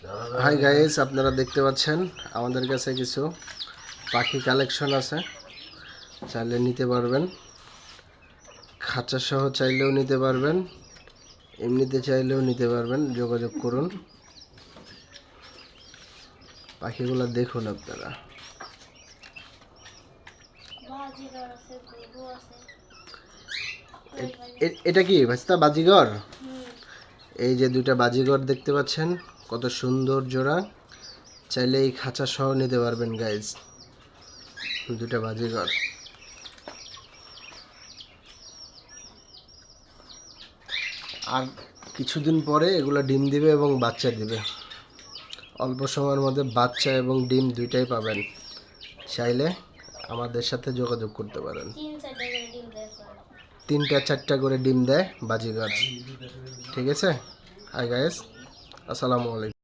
Hi guys, আপনারা দেখতে পাচ্ছেন আমাদের কাছে কিছু পাখি কালেকশন আছে, চাইলে নিতে পারবেন। খাঁচা সহ চাইলেও নিতে পারবেন, এমনিতে চাইলেও নিতে পারবেন। যোগাযোগ করুন। পাখিগুলো দেখুন আপনারা। এটা কি ভাস্তা বাজিগর? এই যে দুইটা বাজিগর দেখতে পাচ্ছেন, কত সুন্দর জোড়া। চাইলে এই খাঁচা সহ নিতে পারবেন গাইজ, দুটা বাজিগর। আর কিছুদিন পরে এগুলো ডিম দিবে এবং বাচ্চা দিবে। অল্প সময়ের মধ্যে বাচ্চা এবং ডিম দুইটাই পাবেন। চাইলে আমাদের সাথে যোগাযোগ করতে পারেন। 3-4টা করে ডিম দেয় বাজিগর। ঠিক আছে। হাই গাইস, আসসালামু আলাইকুম।